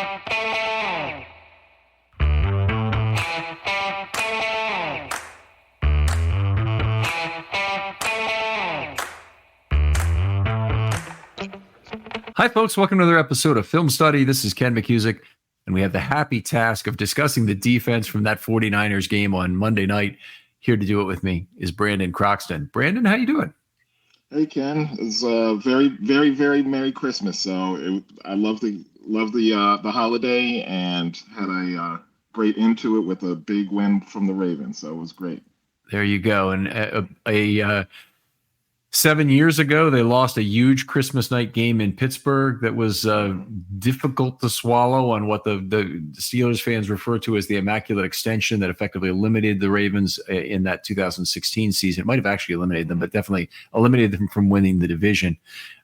Hi, folks. Welcome to another episode of Film Study. This is Ken McCusick, and we have the happy task of discussing the defense from that 49ers game on Monday night. Here to do it with me is Brandon Croxton. Brandon, how you doing? Hey, Ken. It's very, very, very Merry Christmas. So I love the holiday and had a great end to it with a big win from the Ravens. So it was great. There you go. And 7 years ago, they lost a huge Christmas night game in Pittsburgh that was difficult to swallow on what the Steelers fans refer to as the Immaculate Extension that effectively eliminated the Ravens in that 2016 season. It might have actually eliminated them, but definitely eliminated them from winning the division.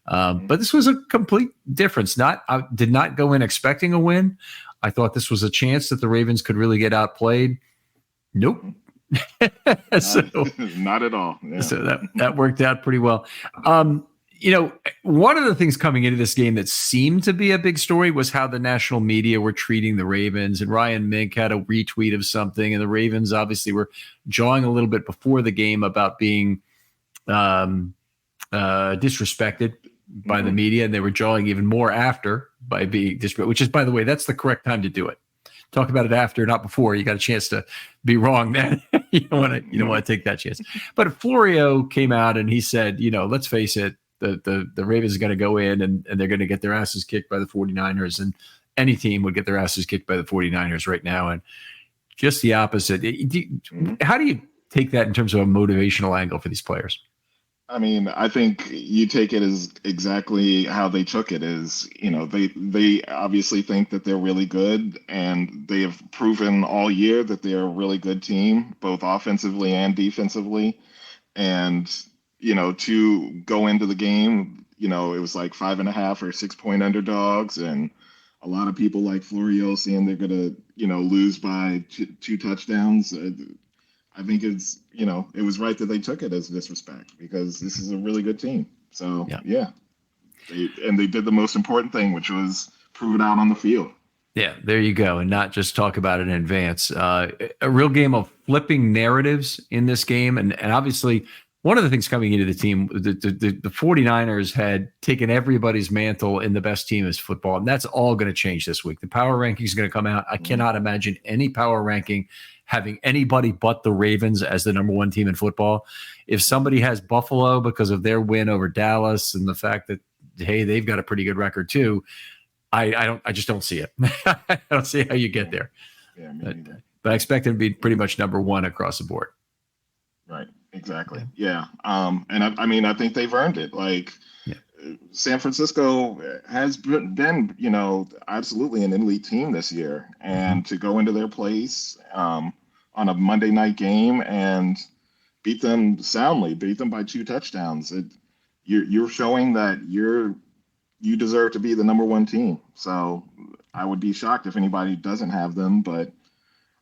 But this was a complete difference. I did not go in expecting a win. I thought this was a chance that the Ravens could really get outplayed. Nope. Not at all. Yeah. So that worked out pretty well. One of the things coming into this game that seemed to be a big story was how the national media were treating the Ravens. And Ryan Mink had a retweet of something, and the Ravens obviously were jawing a little bit before the game about being disrespected by the media, and they were jawing even more after by being disrespected. Which is, by the way, that's the correct time to do it. Talk about it after, not before. You got a chance to be wrong then. you don't want to take that chance. But Florio came out and he said, let's face it, the Ravens are going to go in and they're going to get their asses kicked by the 49ers, and any team would get their asses kicked by the 49ers right now. And just the opposite. How do you take that in terms of a motivational angle for these players? I mean, I think you take it as exactly how they took it is, they obviously think that they're really good, and they have proven all year that they're a really good team, both offensively and defensively. And, to go into the game, it was like 5.5 or 6 point underdogs. And a lot of people like Florio saying they're going to, lose by two touchdowns. I think it was right that they took it as disrespect, because this is a really good team. So, yeah. They did the most important thing, which was prove it out on the field. Yeah, there you go. And not just talk about it in advance. A real game of flipping narratives in this game. And obviously, one of the things coming into the team, the 49ers had taken everybody's mantle in the best team is football. And that's all going to change this week. The power ranking is going to come out. I cannot imagine any power ranking having anybody but the Ravens as the number one team in football. If somebody has Buffalo because of their win over Dallas and the fact that, hey, they've got a pretty good record too, I just don't see it. I don't see how you get there. Yeah, but I expect them to be pretty much number one across the board. Right. Exactly. Yeah. And I think they've earned it. San Francisco has been, absolutely an elite team this year, and to go into their place on a Monday night game and beat them soundly, beat them by 2 touchdowns, you're showing that you deserve to be the number one team. So I would be shocked if anybody doesn't have them, but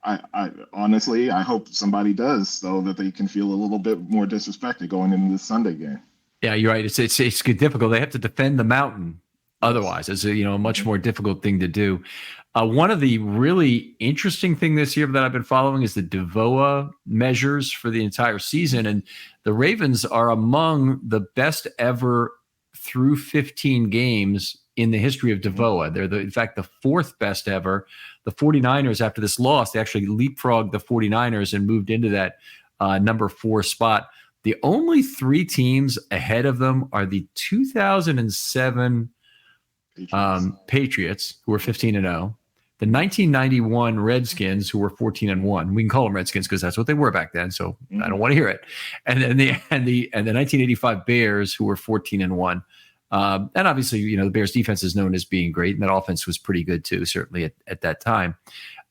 I honestly, I hope somebody does, so that they can feel a little bit more disrespected going into this Sunday game. Yeah, you're right. It's difficult. They have to defend the mountain. Otherwise, it's a much more difficult thing to do. One of the really interesting thing this year that I've been following is the DVOA measures for the entire season, and the Ravens are among the best ever through 15 games in the history of DVOA. They're in fact the 4th best ever. The 49ers, after this loss, they actually leapfrogged the 49ers and moved into that number 4 spot. The only 3 teams ahead of them are the 2007 Patriots, who were 15-0, the 1991 Redskins, who were 14-1. We can call them Redskins because that's what they were back then. So I don't want to hear it. And then the 1985 Bears, who were 14-1. And obviously, the Bears defense is known as being great, and that offense was pretty good too, certainly at that time.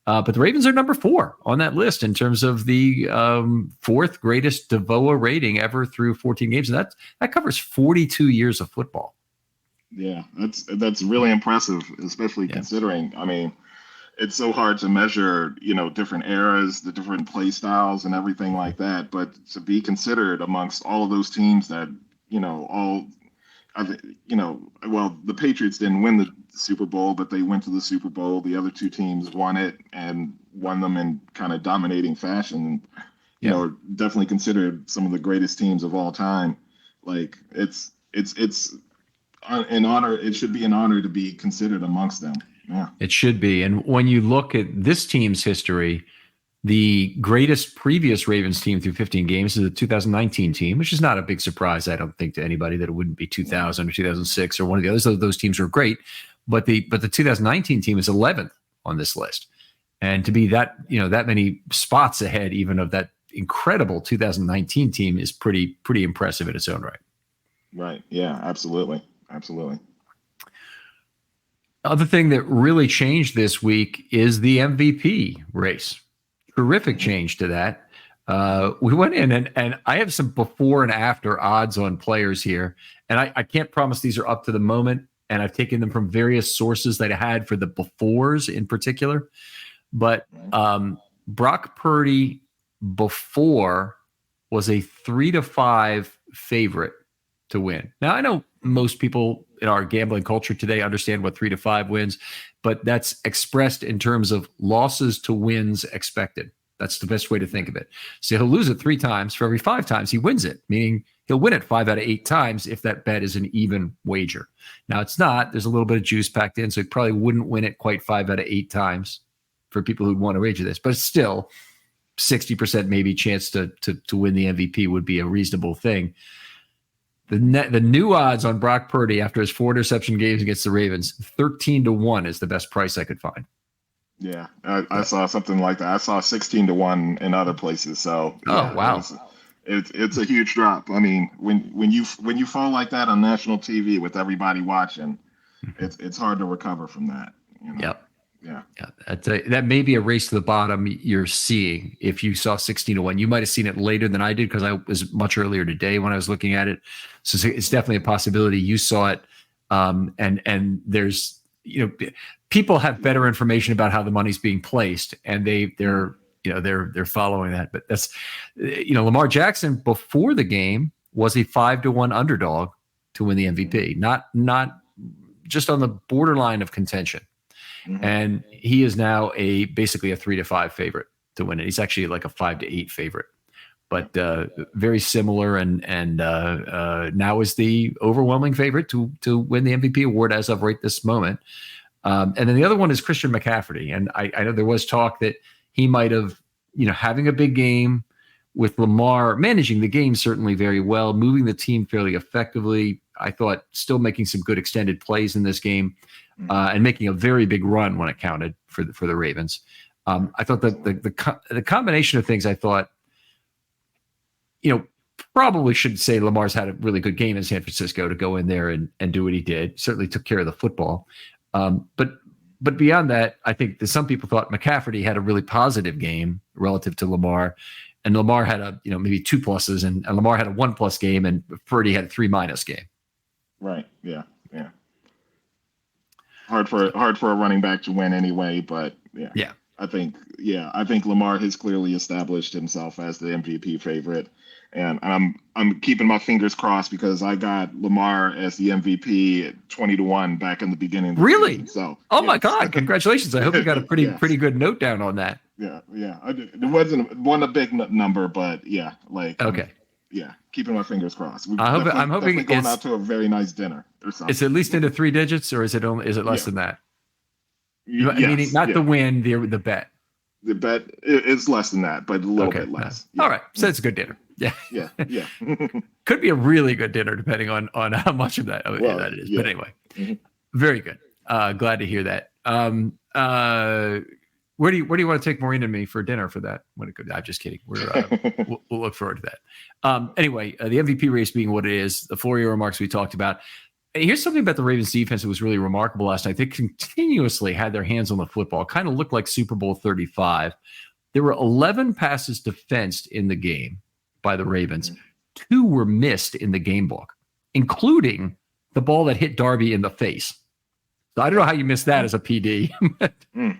But the Ravens are number 4 on that list in terms of the 4th greatest DVOA rating ever through 14 games. And that covers 42 years of football. Yeah, that's really impressive, especially considering, it's so hard to measure, different eras, the different play styles and everything like that. But to be considered amongst all of those teams that, all well, the Patriots didn't win the Super Bowl, but they went to the Super Bowl. The other two teams won it and won them in kind of dominating fashion. Yeah. Definitely considered some of the greatest teams of all time. Like it's an honor. It should be an honor to be considered amongst them. Yeah, It should be. And when you look at this team's history, the greatest previous Ravens team through 15 games is the 2019 team, which is not a big surprise, I don't think, to anybody that it wouldn't be 2000 or 2006 or one of the others. Those teams were great, but the 2019 team is 11th on this list, and to be that many spots ahead even of that incredible 2019 team is pretty impressive in its own right. Right. Yeah. Absolutely. Absolutely. Other thing that really changed this week is the MVP race. Terrific change to that. We went in and I have some before and after odds on players here. And I can't promise these are up to the moment. And I've taken them from various sources that I had for the befores in particular. But Brock Purdy before was a 3-5 favorite to win. Now, I know most people in our gambling culture today understand what 3-5 wins, but that's expressed in terms of losses to wins expected. That's the best way to think of it. So he'll lose it 3 times. For every 5 times he wins it, meaning he'll win it 5 out of 8 times if that bet is an even wager. Now it's not. There's a little bit of juice packed in, so he probably wouldn't win it quite 5 out of 8 times for people who'd want to wager this. But it's still 60% maybe chance to win the MVP would be a reasonable thing. The new odds on Brock Purdy after his 4 interception games against the Ravens, 13-1 is the best price I could find. Yeah, I saw something like that. I saw 16-1 in other places. So oh wow, it's a huge drop. I mean, when you fall like that on national TV with everybody watching, it's hard to recover from that. Yep. Yeah. That may be a race to the bottom you're seeing. If you saw 16-1, you might have seen it later than I did because I was much earlier today when I was looking at it. So it's definitely a possibility you saw it. And there's, people have better information about how the money's being placed, and they're following that. But that's, Lamar Jackson before the game was a 5-1 underdog to win the MVP, not just on the borderline of contention. Mm-hmm. And he is now basically a 3-5 favorite to win it. He's actually like a 5-8 favorite, but very similar. And now is the overwhelming favorite to win the MVP award as of right this moment. And then the other one is Christian McCaffrey. And I know there was talk that he might have, having a big game with Lamar, managing the game certainly very well, moving the team fairly effectively. I thought still making some good extended plays in this game. And making a very big run when it counted for the Ravens. I thought that the combination of things, I thought, probably should say Lamar's had a really good game in San Francisco to go in there and do what he did. Certainly took care of the football. But beyond that, I think that some people thought McCaffrey had a really positive game relative to Lamar, and Lamar had maybe 2 pluses, and Lamar had a 1+ game, and Purdy had a 3- game. Right. Yeah. Yeah. Hard for a running back to win anyway, but yeah. I think Lamar has clearly established himself as the MVP favorite, and I'm keeping my fingers crossed because I got Lamar as the MVP at 20-1 back in the beginning. Really? Season, so my God! Congratulations! I hope you got a pretty good note down on that. Yeah. It wasn't a big number, but yeah, okay. Keeping my fingers crossed. I'm hoping going out to a very nice dinner or something. It's at least into 3 digits, or is it less than that? Yes, meaning not the win, the bet. The bet is less than that, but a little bit less. Yeah. All right, so it's a good dinner. Yeah. Yeah. Could be a really good dinner depending on how much of that that is. Yeah. But anyway, very good. Glad to hear that. Where do you want to take Maureen and me for dinner for that? I'm just kidding. We'll look forward to that. Anyway, the MVP race being what it is, the Florio remarks we talked about. Here's something about the Ravens defense that was really remarkable last night. They continuously had their hands on the football. Kind of looked like Super Bowl 35. There were 11 passes defensed in the game by the Ravens. 2 were missed in the game book, including the ball that hit Darby in the face. So I don't know how you missed that as a PD,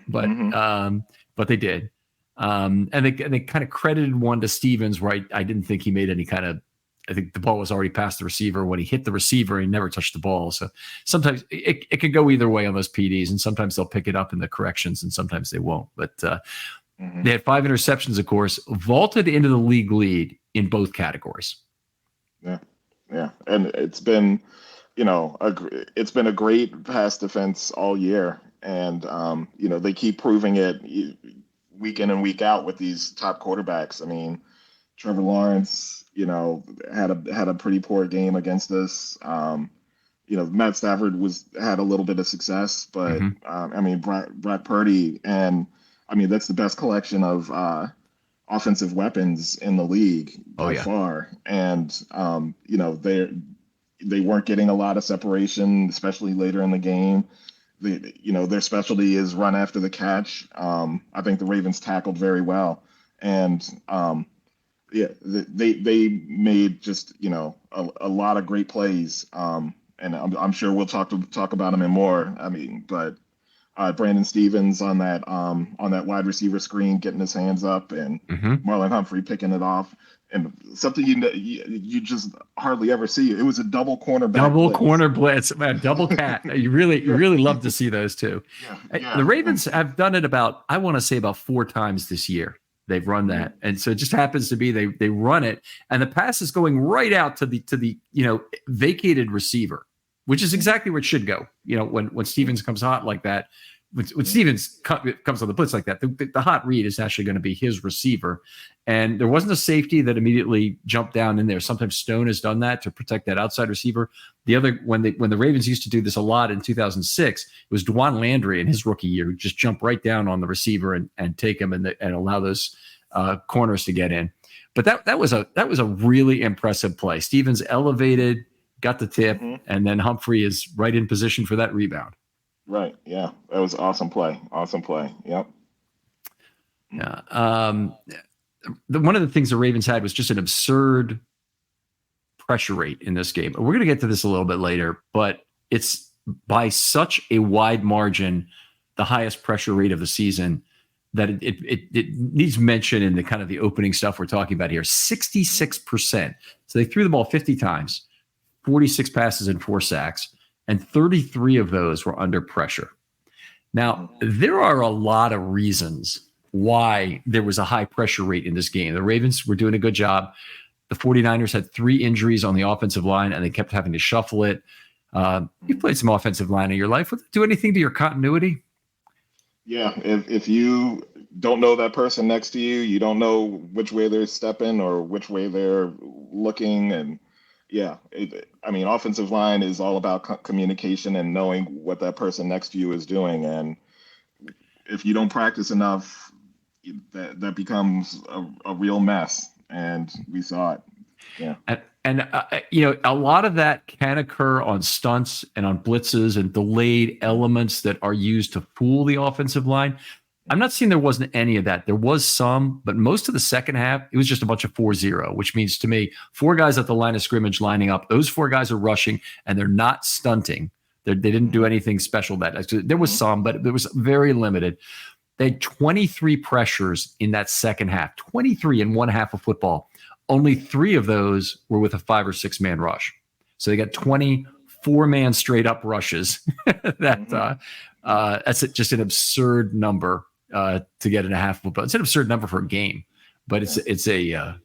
but they did. And they kind of credited one to Stevens, where I didn't think he made any kind of I think the ball was already past the receiver. When he hit the receiver, he never touched the ball. So sometimes it could go either way on those PDs, and sometimes they'll pick it up in the corrections, and sometimes they won't. But they had 5 interceptions, of course, vaulted into the league lead in both categories. Yeah, yeah, and it's been, it's been a great pass defense all year, and they keep proving it week in and week out with these top quarterbacks. I mean, Trevor Lawrence, had a pretty poor game against us. Matt Stafford had a little bit of success, but Brock Purdy, and that's the best collection of offensive weapons in the league by far. And they weren't getting a lot of separation, especially later in the game. Their specialty is run after the catch. I think the Ravens tackled very well, and they made just a lot of great plays. And I'm sure we'll talk about them in more. But Brandon Stevens on that wide receiver screen, getting his hands up, and Marlon Humphrey picking it off, and something you just hardly ever see. It was a double corner blitz, man, double cat. You really love to see those two. Yeah. The Ravens have done it about 4 times this year. They've run that, and so it just happens to be they run it, and the pass is going right out to the vacated receiver, which is exactly where it should go. When Stevens comes hot like that, when Stevens comes on the blitz like that, the hot read is actually going to be his receiver, and there wasn't a safety that immediately jumped down in there. Sometimes Stone has done that to protect that outside receiver. The other, when the Ravens used to do this a lot in 2006, it was Dwan Landry in his rookie year who just jump right down on the receiver and take him and allow those corners to get in. But that was a really impressive play. Stevens elevated, got the tip, and then Humphrey is right in position for that rebound. Right. Yeah, that was awesome play. Awesome play. Yep. Yeah. One of the things the Ravens had was just an absurd pressure rate in this game. We're going to get to this a little bit later, but it's by such a wide margin the highest pressure rate of the season that it needs mention in the kind of the opening stuff we're talking about here. 66%. So they threw the ball 50 times, 46 passes and 4 sacks, and 33 of those were under pressure. Now, there are a lot of reasons why there was a high pressure rate in this game. The Ravens were doing a good job. The 49ers had 3 injuries on the offensive line, and they kept having to shuffle it. You played some offensive line in your life. Would it do anything to your continuity? Yeah, if you don't know that person next to you, you don't know which way they're stepping or which way they're looking. And offensive line is all about communication and knowing what that person next to you is doing. And if you don't practice enough, that becomes a real mess. And we saw it. Yeah. And a lot of that can occur on stunts and on blitzes and delayed elements that are used to fool the offensive line. I'm not saying there wasn't any of that. There was some, but most of the second half, it was just a bunch of 4-0, which means to me, 4 guys at the line of scrimmage lining up. Those 4 guys are rushing, and they're not stunting. They didn't do anything special that. There was some, but it was very limited. They had 23 pressures in that second half, 23 in one half of football. Only 3 of those were with a 5 or 6 man rush. So they got 24-man straight up rushes. That's just an absurd number to get in a half football. It's an absurd number for a game, but it's a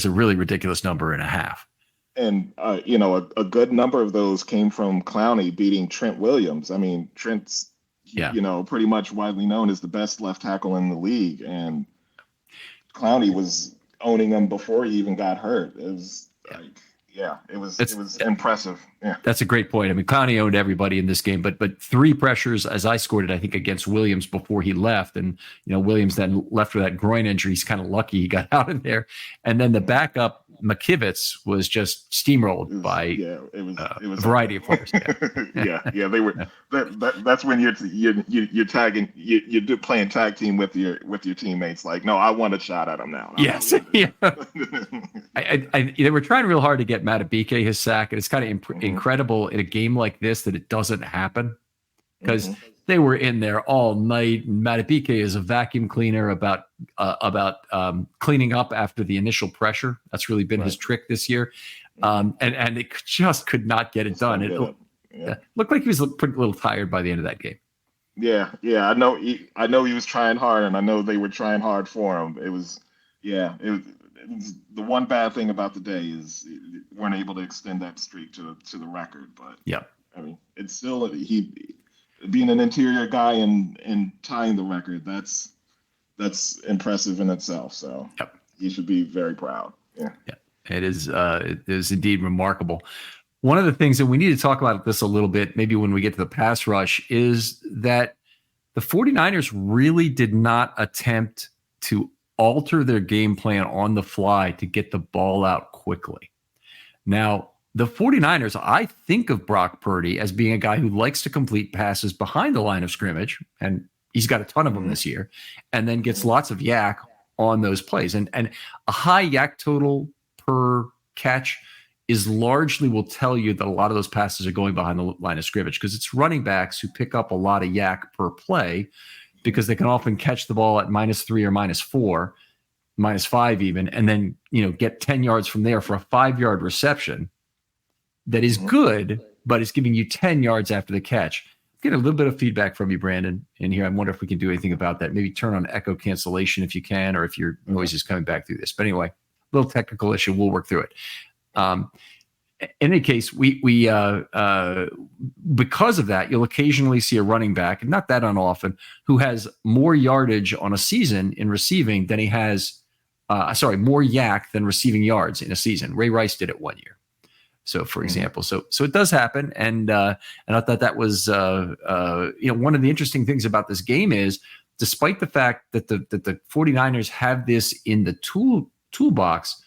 really ridiculous number and a half. And a good number of those came from Clowney beating Trent Williams. I mean, Trent's pretty much widely known as the best left tackle in the league, and Clowney was owning him before he even got hurt. It was it was impressive. Yeah, that's a great point. I mean, Clowney owned everybody in this game, but 3 pressures, as I scored it, I think, against Williams before he left, and Williams then left with that groin injury. He's kind of lucky he got out of there, and then the backup McKivitz was just steamrolled by a variety of players. Yeah, they were. That's when you're tagging, you're playing tag team with your teammates. Like, no, I want a shot at him now. Yes, yeah. They were trying real hard to get Matabike his sack, and it's kind of incredible in a game like this that it doesn't happen because they were in there all night. And Matabike is a vacuum cleaner about cleaning up after the initial pressure. That's really been his trick this year. And it just could not get it done. It looked like he was a little tired by the end of that game. Yeah. I know. I know he was trying hard, and I know they were trying hard for him. It was the one bad thing about the day is weren't able to extend that streak to the record. But I mean, it's still he being an interior guy and tying the record. That's impressive in itself. So he should be very proud. Yeah. It is indeed remarkable. One of the things that we need to talk about this a little bit, maybe when we get to the pass rush, is that the 49ers really did not attempt to alter their game plan on the fly to get the ball out quickly. Now, the 49ers, I think of Brock Purdy as being a guy who likes to complete passes behind the line of scrimmage, and he's got a ton of them this year, and then gets lots of yak on those plays. And a high yak total per catch is largely will tell you that a lot of those passes are going behind the line of scrimmage because it's running backs who pick up a lot of yak per play because they can often catch the ball at -3 or -4, -5 even, and then get 10 yards from there for a 5-yard reception that is good, but it's giving you 10 yards after the catch. Get a little bit of feedback from you, Brandon, in here. I wonder if we can do anything about that. Maybe turn on echo cancellation if you can, or if your noise is coming back through this. But anyway, little technical issue. We'll work through it. In any case, we because of that, you'll occasionally see a running back, and not that unoften, who has more yardage on a season in receiving than he has, more yak than receiving yards in a season. Ray Rice did it one year. So, for example, so it does happen, and I thought that was one of the interesting things about this game is, despite the fact that the 49ers have this in the toolbox,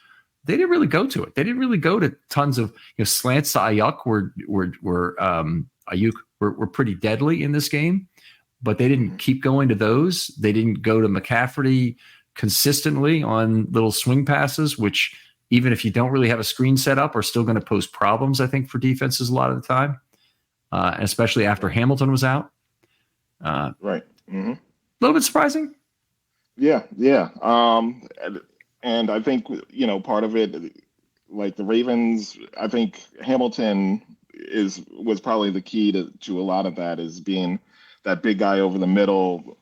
they didn't really go to it. They didn't really go to tons of slants to Ayuk were pretty deadly in this game, but they didn't keep going to those. They didn't go to McCaffrey consistently on little swing passes, which even if you don't really have a screen set up are still going to pose problems, I think, for defenses a lot of the time, and especially after Hamilton was out. Right. Mm-hmm. A little bit surprising. Yeah. And I think, part of it, like the Ravens, I think Hamilton was probably the key to a lot of that, is being that big guy over the middle,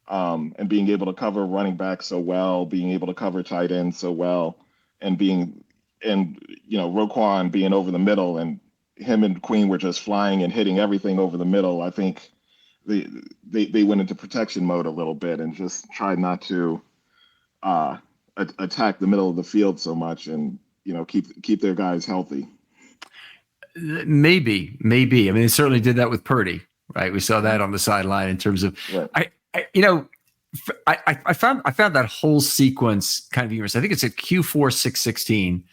and being able to cover running back so well, being able to cover tight end so well, and Roquan being over the middle, and him and Queen were just flying and hitting everything over the middle. I think they went into protection mode a little bit and just tried not to attack the middle of the field so much, and keep their guys healthy. Maybe. I mean, they certainly did that with Purdy, right? We saw that on the sideline in terms of, I found that whole sequence kind of humorous. I think it's at Q4 616.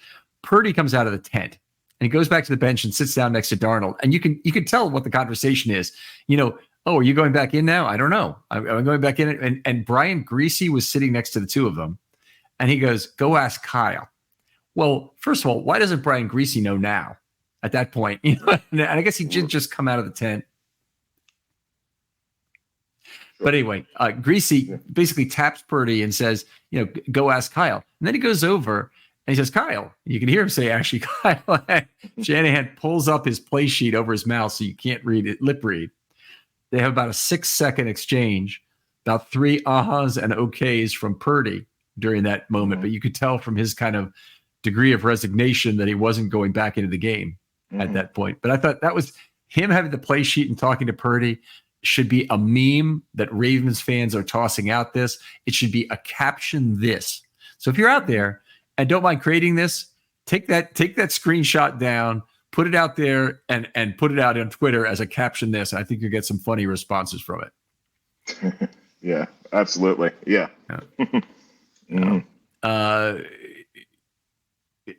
Purdy comes out of the tent and he goes back to the bench and sits down next to Darnold, and you can tell what the conversation is. Oh, are you going back in now? I don't know. I'm going back in, and Brian Greasy was sitting next to the two of them. And he goes, go ask Kyle. Well, first of all, why doesn't Brian Greasy know now at that point? And I guess he did just come out of the tent. Sure. But anyway, Greasy basically taps Purdy and says, go ask Kyle. And then he goes over and he says, Kyle. You can hear him say, actually, Kyle. Shanahan pulls up his play sheet over his mouth so you can't read it, lip read. They have about a 6-second exchange, about 3 ahas and okays from Purdy during that moment, but you could tell from his kind of degree of resignation that he wasn't going back into the game at that point. But I thought that was him having the play sheet and talking to Purdy should be a meme that Ravens fans are tossing out this. It should be a caption this. So if you're out there and don't mind creating this, take that screenshot down, put it out there and put it out on Twitter as a caption this. I think you'll get some funny responses from it. Yeah, absolutely. Yeah.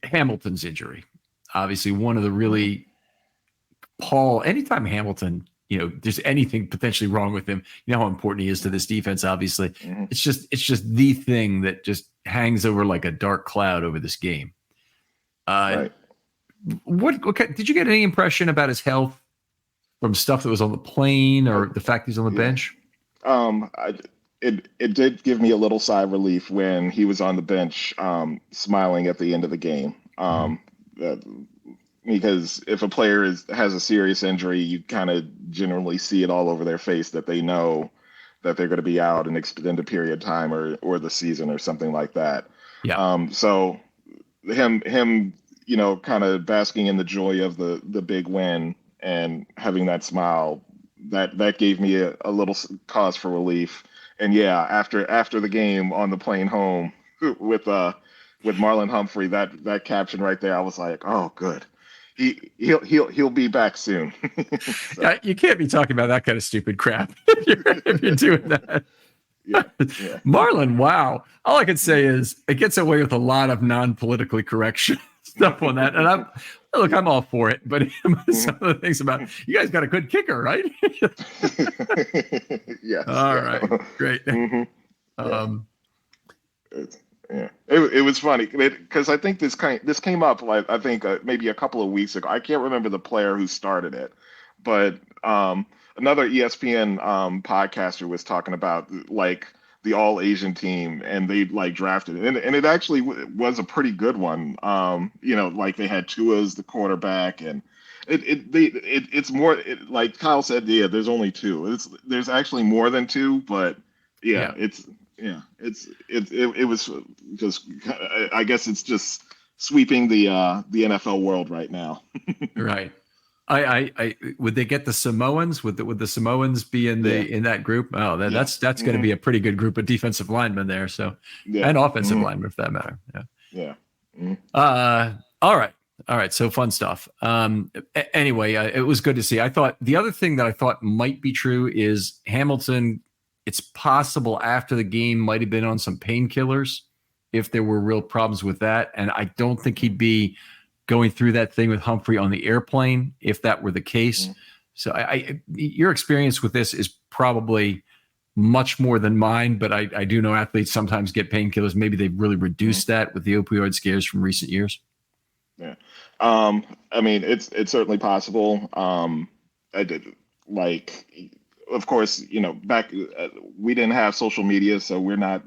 Hamilton's injury, obviously one of the really anytime Hamilton, there's anything potentially wrong with him, how important he is to this defense. Obviously, it's just the thing that just hangs over like a dark cloud over this game. Right. What did you get any impression about his health from stuff that was on the plane or the fact he's on the bench? it did give me a little sigh of relief when he was on the bench, smiling at the end of the game. Mhm. That, because if a player has a serious injury, you kind of generally see it all over their face that they know that they're going to be out an extended period of time or the season or something like that. Yeah. So him, kind of basking in the joy of the big win and having that smile, that gave me a little cause for relief. And yeah, after the game on the plane home with with Marlon Humphrey, that caption right there, I was like, oh, good. He'll be back soon. So Yeah, you can't be talking about that kind of stupid crap if you're doing that. yeah, yeah. Marlon, wow. All I can say is it gets away with a lot of non-politically correct stuff on that. And I'm all for it. But some of the things about you guys got a good kicker, right? Yes, All yeah. right, great. Hmm. Yeah. Um, Yeah, it was funny because I think this came up like I think maybe a couple of weeks ago. I can't remember the player who started it, but another ESPN podcaster was talking about like the all Asian team and they like drafted it, and it actually was a pretty good one. Like they had Tua as the quarterback, and it's more like Kyle said. Yeah, there's only two. There's actually more than two, but yeah, yeah, it was just I guess it's just sweeping the NFL world right now. right. I would they get the Samoans? Would the Samoans be in Yeah, in that group? Oh, yeah, that's going to hmm be a pretty good group of defensive linemen there. So, yeah, and offensive hmm linemen for that matter. Yeah. yeah, hmm All right. All right. So fun stuff. Anyway, it was good to see. I thought the other thing that I thought might be true is Hamilton. It's possible after the game might have been on some painkillers if there were real problems with that. And I don't think he'd be going through that thing with Humphrey on the airplane if that were the case. So your experience with this is probably much more than mine, but I do know athletes sometimes get painkillers. Maybe they've really hmm reduced that with the opioid scares from recent years. yeah. I mean, it's certainly possible. I did like, of course, back we didn't have social media, so we're not,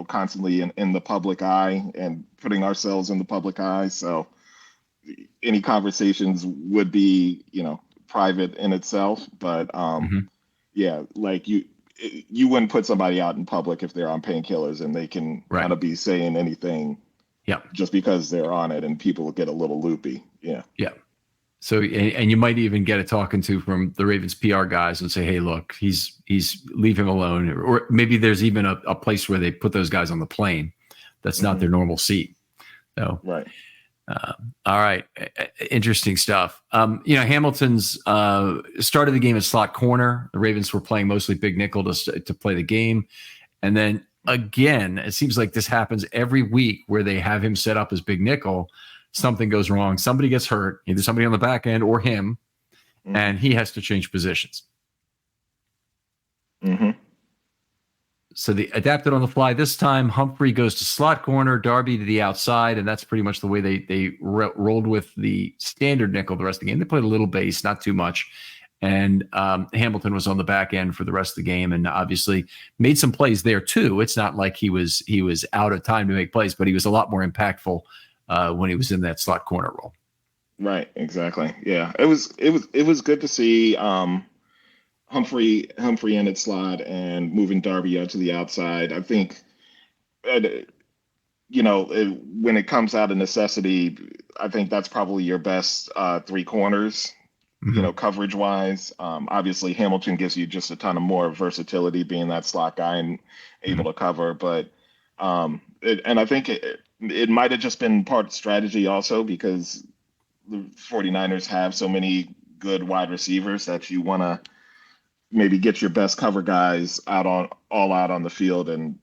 constantly in the public eye and putting ourselves in the public eye. So any conversations would be, private in itself. But Hmm. yeah, like you wouldn't put somebody out in public if they're on painkillers and they can Right. kind of be saying anything Yeah. just because they're on it, and people get a little loopy. Yeah. Yeah. So, and you might even get a talking to from the Ravens PR guys and say, "Hey, look, he's leave him alone," or maybe there's even a place where they put those guys on the plane. That's not Hmm. their normal seat. So, Right. all right, interesting stuff. Hamilton's started the game at slot corner. The Ravens were playing mostly big nickel to play the game, and then again, it seems like this happens every week where they have him set up as big nickel. Something goes wrong. Somebody gets hurt, either somebody on the back end or him, Hmm. and he has to change positions. Hmm. So they adapted on the fly. This time, Humphrey goes to slot corner, Darby to the outside, and that's pretty much the way they rolled with the standard nickel the rest of the game. They played a little base, not too much, and Hamilton was on the back end for the rest of the game, and obviously made some plays there too. It's not like he was out of time to make plays, but he was a lot more impactful when he was in that slot corner role. Right. Exactly. Yeah. It was good to see Humphrey in its slot and moving Darby out to the outside. I think uh, when it comes out of necessity, I think that's probably your best three corners, Mm-hmm. coverage wise. Obviously, Hamilton gives you just a ton of more versatility being that slot guy and able Mm-hmm. to cover. But and I think it might have just been part of strategy also because the 49ers have so many good wide receivers that you want to maybe get your best cover guys out on the field and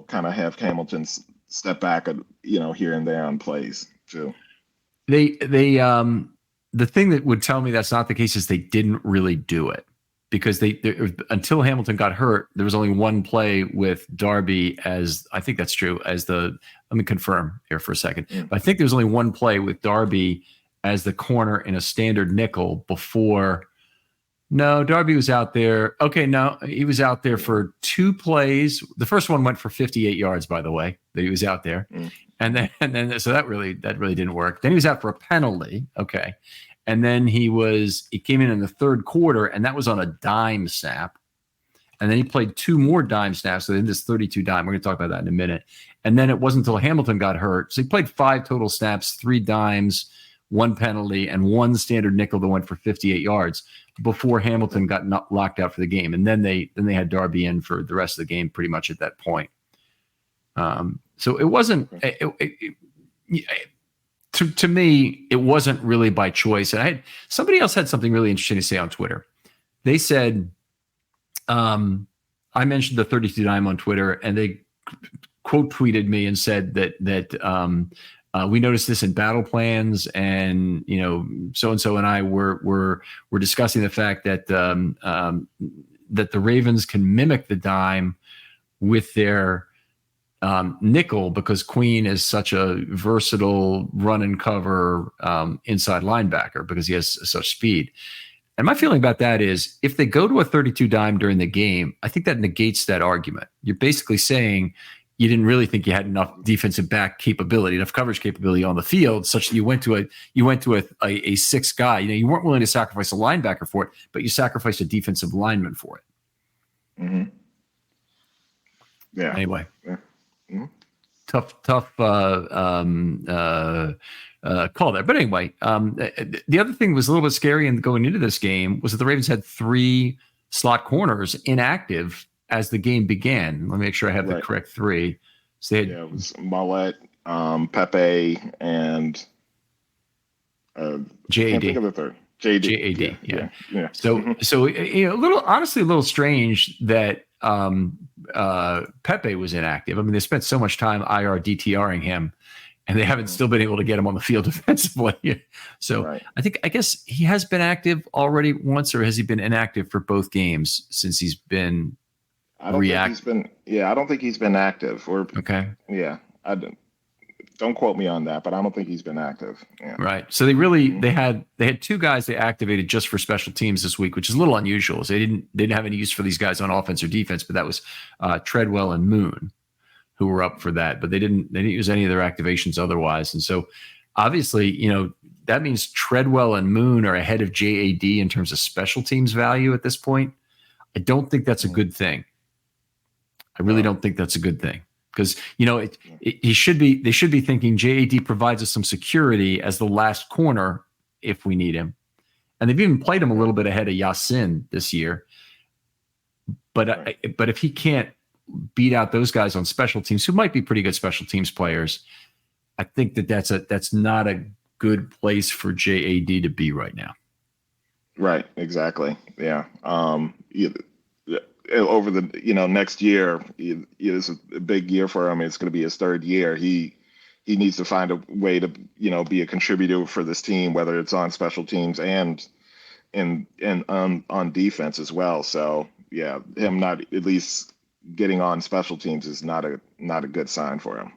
kind of have Hamilton step back here and there on plays too. They the thing that would tell me that's not the case is they didn't really do it because they until Hamilton got hurt, there was only one play with Darby as I think that's true as the let me confirm here for a second. Mm, But I think there was only one play with Darby as the corner in a standard nickel before. No, Darby was out there. Okay, no, he was out there for 2 plays. The first one went for 58 yards, by the way, that he was out there. And then so that really didn't work. Then he was out for a penalty. Okay. And then he came in the third quarter, and that was on a dime snap. And then he played 2 more dime snaps. So in this 32 dime, we're going to talk about that in a minute. And then it wasn't until Hamilton got hurt. So he played 5 total snaps, 3 dimes, 1 penalty, and 1 standard nickel that went for 58 yards before Hamilton got locked out for the game. And then they had Darby in for the rest of the game pretty much at that point. So it wasn't to me, it wasn't really by choice. And somebody else had something really interesting to say on Twitter. They said, I mentioned the 32 dime on Twitter, and they quote tweeted me and said that we noticed this in battle plans, and so and so and I were discussing the fact that that the Ravens can mimic the dime with their nickel because Queen is such a versatile run and cover inside linebacker because he has such speed. And my feeling about that is if they go to a 32 dime during the game, I think that negates that argument. You're basically saying you didn't really think you had enough defensive back capability, enough coverage capability on the field, such that you went to a 6 guy. You weren't willing to sacrifice a linebacker for it, but you sacrificed a defensive lineman for it. Mm-hmm. Yeah. Anyway, yeah. Mm-hmm. Tough call there. But anyway, the other thing was a little bit scary in going into this game was that the Ravens had 3 slot corners inactive as the game began. Let me make sure I have the correct 3. So they had, it was Mollett, Pepe, and JAD. Can't think of the third. JAD. Yeah. So honestly a little strange that Pepe was inactive. I mean, they spent so much time IR DTRing him, and they haven't still been able to get him on the field defensively. So I guess he has been active already once, or has he been inactive for both games since he's been reactive? I don't think he's been active. Okay. Yeah. Don't quote me on that, but I don't think he's been active. Yeah. Right. So they had 2 guys they activated just for special teams this week, which is a little unusual. So they didn't have any use for these guys on offense or defense, but that was Treadwell and Moon who were up for that, but they didn't use any of their activations otherwise. And so obviously, that means Treadwell and Moon are ahead of JAD in terms of special teams value at this point. I don't think that's a good thing. I really don't think that's a good thing. Because they should be thinking JAD provides us some security as the last corner if we need him, and they've even played him a little bit ahead of Yasin this year. But if he can't beat out those guys on special teams, who might be pretty good special teams players, I think that's not a good place for JAD to be right now. Right. Exactly. Yeah. Over the next year, it's a big year for him. It's going to be his 3rd year. He needs to find a way to be a contributor for this team, whether it's on special teams and on defense as well. So yeah, him not at least getting on special teams is not a good sign for him.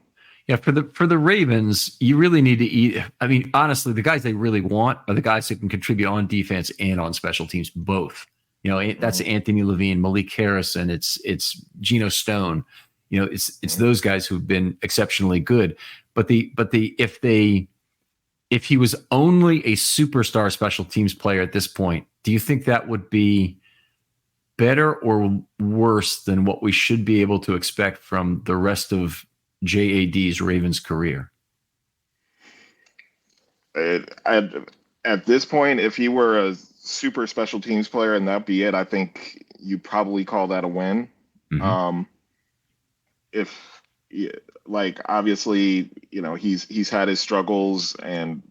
Yeah, for the Ravens, you really need to eat. I mean, honestly, the guys they really want are the guys who can contribute on defense and on special teams both. That's Anthony Levine, Malik Harrison. It's Geno Stone. It's those guys who've been exceptionally good. But if he was only a superstar special teams player at this point, do you think that would be better or worse than what we should be able to expect from the rest of JAD's Ravens career? At this point, if he were a super special teams player and that be it, I think you probably call that a win. Mm-hmm. Obviously, he's had his struggles, and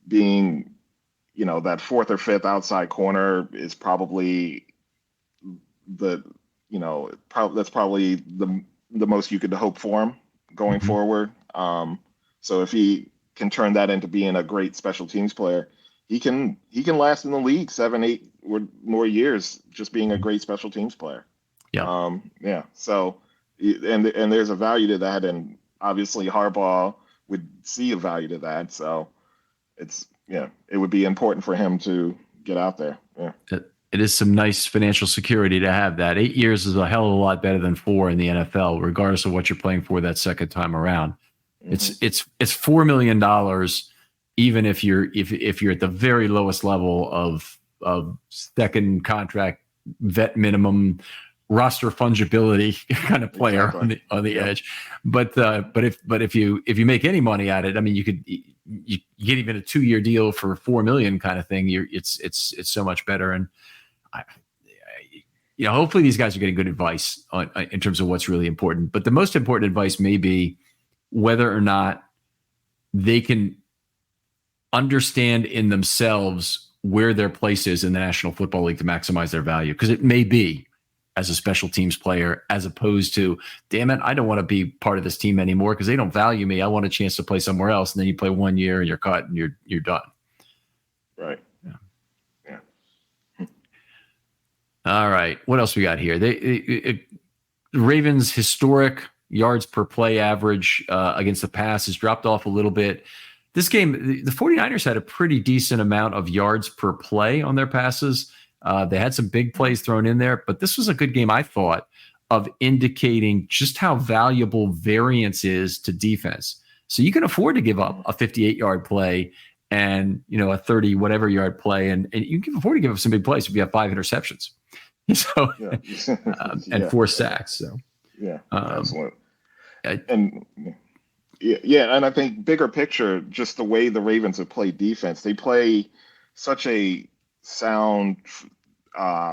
being, that 4th or 5th outside corner is probably that's probably the most you could hope for him going forward. So if he can turn that into being a great special teams player, he can last in the league 7, 8 or more years just being a great special teams player. Yeah. So, and there's a value to that, and obviously Harbaugh would see a value to that. So it would be important for him to get out there. Yeah. It is some nice financial security to have that. 8 years is a hell of a lot better than 4 in the NFL, regardless of what you're playing for that second time around. Mm-hmm. It's $4 million, even if you're at the very lowest level of second contract, vet minimum, roster fungibility kind of player on the edge. But if you make any money at it, I mean, you get even a 2-year deal for $4 million kind of thing. It's so much better. And hopefully these guys are getting good advice in terms of what's really important. But the most important advice may be whether or not they can understand in themselves where their place is in the National Football League to maximize their value. Because it may be as a special teams player, as opposed to, damn it, I don't want to be part of this team anymore because they don't value me. I want a chance to play somewhere else. And then you play 1 year and you're cut and you're done. Right. All right. What else we got here? The Ravens' historic yards per play average against the pass has dropped off a little bit. This game, the 49ers had a pretty decent amount of yards per play on their passes. They had some big plays thrown in there, but this was a good game, I thought, of indicating just how valuable variance is to defense. So you can afford to give up a 58-yard play and a 30 whatever yard play, and you can afford to give up some big plays if you have 5 interceptions. So and 4 sacks. So excellent. And I think bigger picture, just the way the Ravens have played defense, they play such a sound,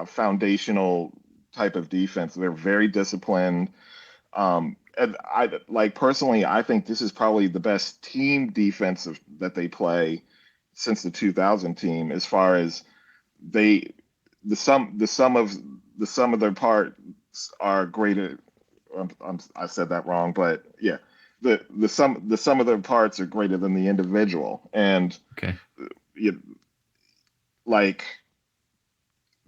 foundational type of defense. They're very disciplined. And personally, I think this is probably the best team defense that they play since the 2000 team, as far as the sum of their parts are greater. I said that wrong, but yeah, the sum of their parts are greater than the individual, and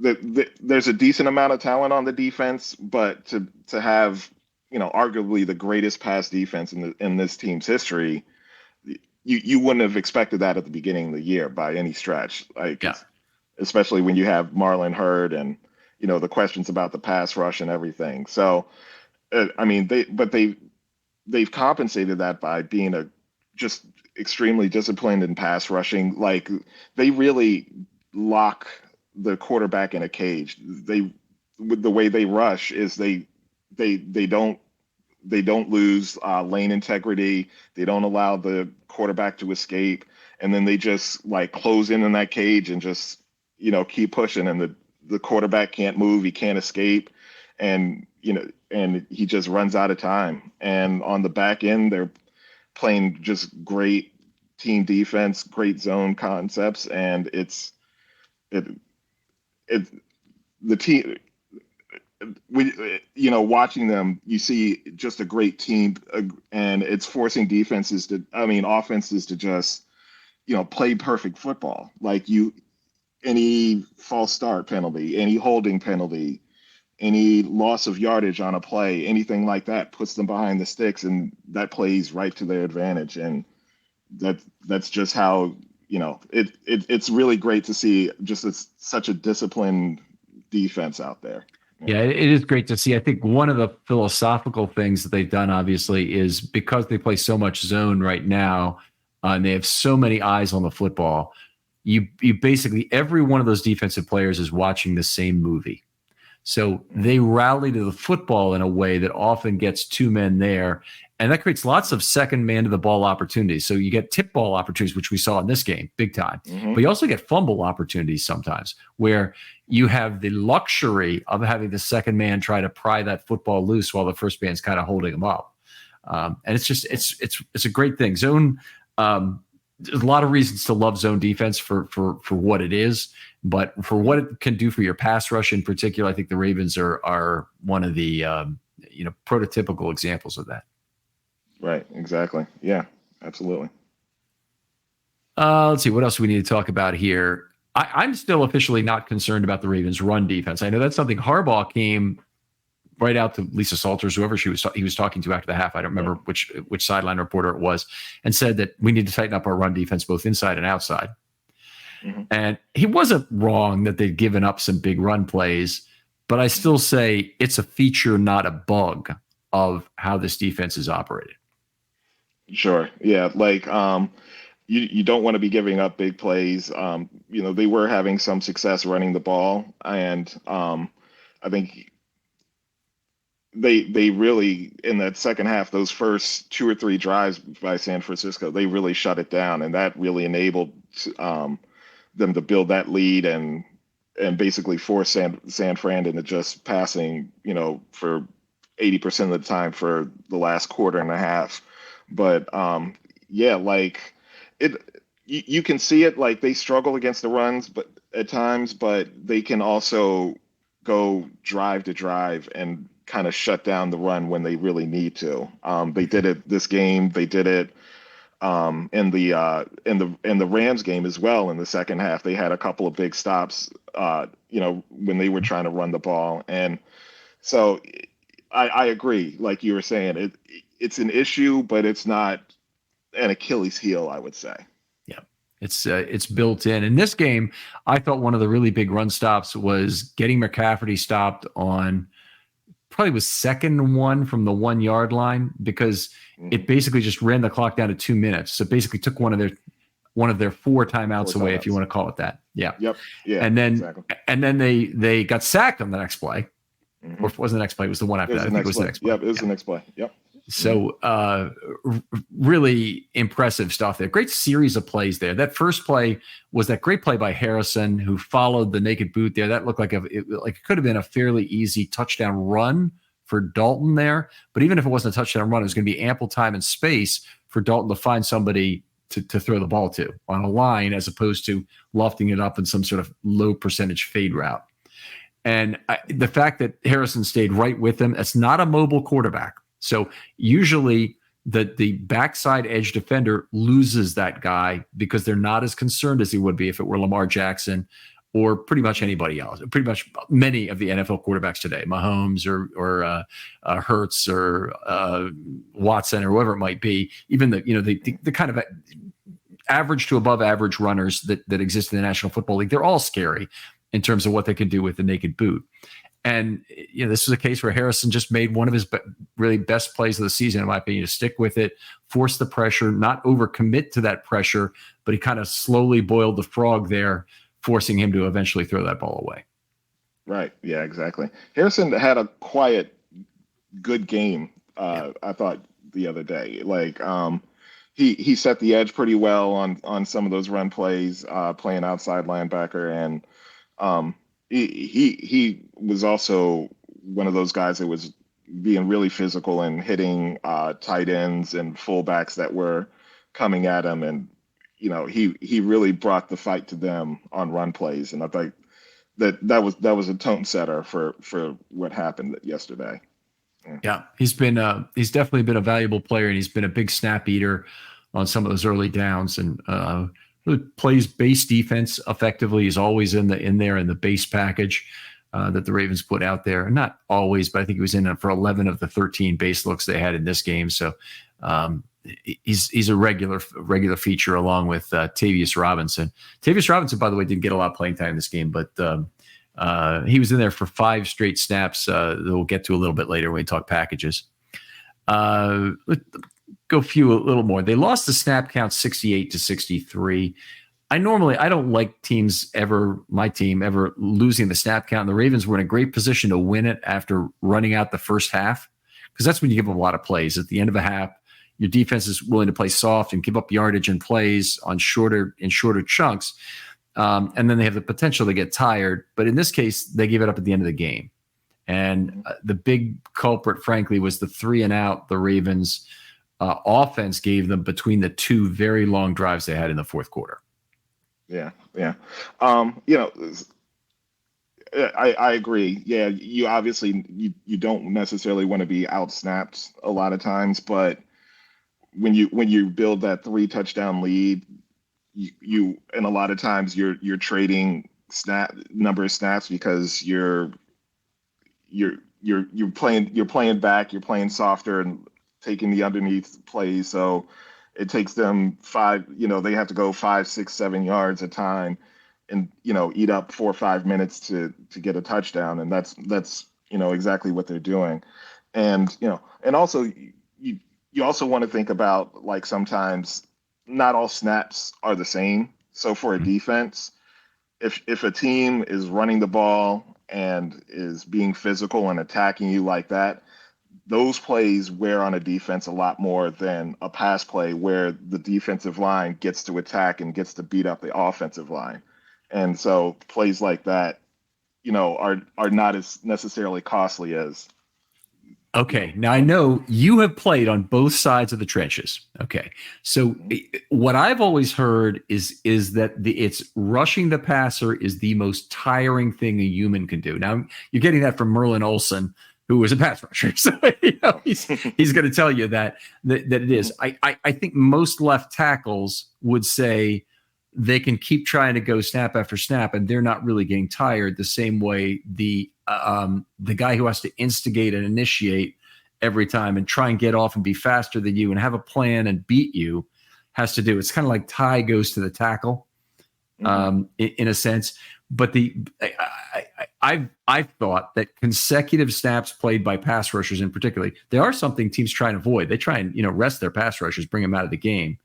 there's a decent amount of talent on the defense, but to have arguably the greatest pass defense in this team's history, you wouldn't have expected that at the beginning of the year by any stretch. Especially when you have Marlon Hurd and the questions about the pass rush and everything. So, I mean, they've compensated that by being just extremely disciplined in pass rushing. Like, they really lock the quarterback in a cage. With the way they rush is they don't lose lane integrity. They don't allow the quarterback to escape, and then they just close in that cage and just keep pushing, and the quarterback can't move, he can't escape, and he just runs out of time. And on the back end, they're playing just great team defense, great zone concepts, and the team. Watching them, you see just a great team, and it's forcing offenses to just play perfect football. Any false start penalty, any holding penalty, any loss of yardage on a play, anything like that puts them behind the sticks, and that plays right to their advantage. And that's just how it's really great to see just such a disciplined defense out there. Yeah, it is great to see. I think one of the philosophical things that they've done, obviously, is because they play so much zone right now, and they have so many eyes on the football. You basically, every one of those defensive players is watching the same movie. So they rally to the football in a way that often gets 2 men there, and that creates lots of second man to the ball opportunities. So you get tip ball opportunities, which we saw in this game, big time. Mm-hmm. But you also get fumble opportunities sometimes, where you have the luxury of having the second man try to pry that football loose while the first man's kind of holding him up. And it's just it's a great thing. Zone. There's a lot of reasons to love zone defense for what it is, but for what it can do for your pass rush in particular, I think the Ravens are one of the prototypical examples of that. Right. Exactly. Yeah. Absolutely. Let's see what else we need to talk about here. I'm still officially not concerned about the Ravens' run defense. I know that's something Harbaugh came right out to Lisa Salters, whoever he was talking to after the half. I don't remember which sideline reporter it was, and said that we need to tighten up our run defense both inside and outside. Mhm. And he wasn't wrong that they'd given up some big run plays, but I still say it's a feature, not a bug, of how this defense is operated. Sure. Yeah. Like, you don't want to be giving up big plays. They were having some success running the ball, and I think they really in that second half, those first two or three drives by San Francisco, they really shut it down, and that really enabled um, them to build that lead and basically force San Fran into just passing, for 80% of the time for the last quarter and a half. But yeah, like it, you can see it. Like they struggle against the runs, but at times, but they can also go drive to drive and kind of shut down the run when they really need to. They did it this game. They did it in the Rams game as well. In the second half, they had a couple of big stops. When they were trying to run the ball, and so I agree. Like you were saying, it's an issue, but it's not an Achilles heel, I would say. Yeah, it's built in. In this game, I thought one of the really big run stops was getting McCaffrey stopped on probably was second and 1 from the 1 yard line, because it basically just ran the clock down to 2 minutes. So basically took one of their 4 timeouts away, if you want to call it that. Yeah. Yep. Yeah. And then exactly. and then they got sacked on the next play. Mm-hmm. Or if it wasn't the next play, it was the one after that. I think it was the next play. Yep, it was the next play. Yep. So really impressive stuff there. Great series of plays there. That first play was that great play by Harrison, who followed the naked boot there. That looked like it could have been a fairly easy touchdown run for Dalton there. But even if it wasn't a touchdown run, it was going to be ample time and space for Dalton to find somebody to throw the ball to on a line, as opposed to lofting it up in some sort of low percentage fade route. And the fact that Harrison stayed right with him, that's not a mobile quarterback. So usually the backside edge defender loses that guy because they're not as concerned as he would be if it were Lamar Jackson or pretty much anybody else. Pretty much many of the NFL quarterbacks today, Mahomes or Hurts or Watson or whoever it might be, even the kind of average to above average runners that exist in the National Football League, they're all scary in terms of what they can do with the naked boot. And this was a case where Harrison just made one of his really best plays of the season, in my opinion, to stick with it, force the pressure, not overcommit to that pressure, but he kind of slowly boiled the frog there, forcing him to eventually throw that ball away. Right. Yeah, exactly. Harrison had a quiet, good game, I thought, the other day. Like, he set the edge pretty well on some of those run plays, playing outside linebacker, and he was also one of those guys that was being really physical and hitting tight ends and fullbacks that were coming at him, and he really brought the fight to them on run plays, and I think that was a tone setter for what happened yesterday. Yeah, he's definitely been a valuable player, and he's been a big snap eater on some of those early downs, and really plays base defense effectively. He's always in there in the base package that the Ravens put out there. And not always, but I think he was in for 11 of the 13 base looks they had in this game. So he's a regular feature along with Tavius Robinson. Tavius Robinson, by the way, didn't get a lot of playing time in this game, but he was in there for 5 straight snaps that we'll get to a little bit later when we talk packages. Go a little more. They lost the snap count 68-63. I don't like my team ever losing the snap count. And the Ravens were in a great position to win it after running out the first half, because that's when you give them a lot of plays. At the end of a half, your defense is willing to play soft and give up yardage and plays in shorter chunks. And then they have the potential to get tired. But in this case, they gave it up at the end of the game. And the big culprit, frankly, was the 3-and-out the Ravens offense gave them between the 2 very long drives they had in the fourth quarter. Yeah. I agree. Yeah, you obviously you don't necessarily want to be outsnapped a lot of times, but when you build that 3 touchdown lead, you and a lot of times you're trading number of snaps because you're playing back, you're playing softer and taking the underneath plays. So it takes them they have to go 5, 6, 7 yards a time and, eat up 4 or 5 minutes to get a touchdown. And that's exactly what they're doing. And, and also you also want to think about, like, sometimes not all snaps are the same. So for a defense, if a team is running the ball and is being physical and attacking you like that, those plays wear on a defense a lot more than a pass play where the defensive line gets to attack and gets to beat up the offensive line. And so plays like that, are not as necessarily costly as. Okay. Now I know you have played on both sides of the trenches. Okay. So what I've always heard is that it's rushing the passer is the most tiring thing a human can do. Now you're getting that from Merlin Olsen, who was a pass rusher. So he's going to tell you that it is. I think most left tackles would say they can keep trying to go snap after snap, and they're not really getting tired the same way the guy who has to instigate and initiate every time and try and get off and be faster than you and have a plan and beat you has to do. It's kind of like tie goes to the tackle, in a sense. But I've thought that consecutive snaps played by pass rushers in particular, there are something teams try and avoid. They try and rest their pass rushers, bring them out of the game.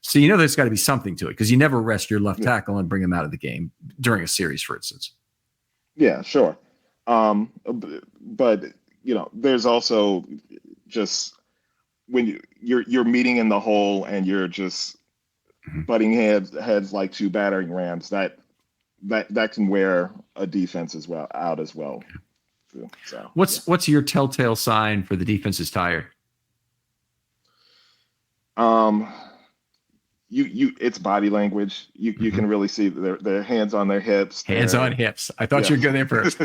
So there's got to be something to it, because you never rest your left tackle and bring him out of the game during a series, for instance. Yeah, sure. But there's also just when you're meeting in the hole and you're just butting heads like two battering rams, that can wear a defense out as well. So what's your telltale sign for the defense is tired? It's body language. You can really see their hands on their hips. Hands on hips. I thought you'd go there first.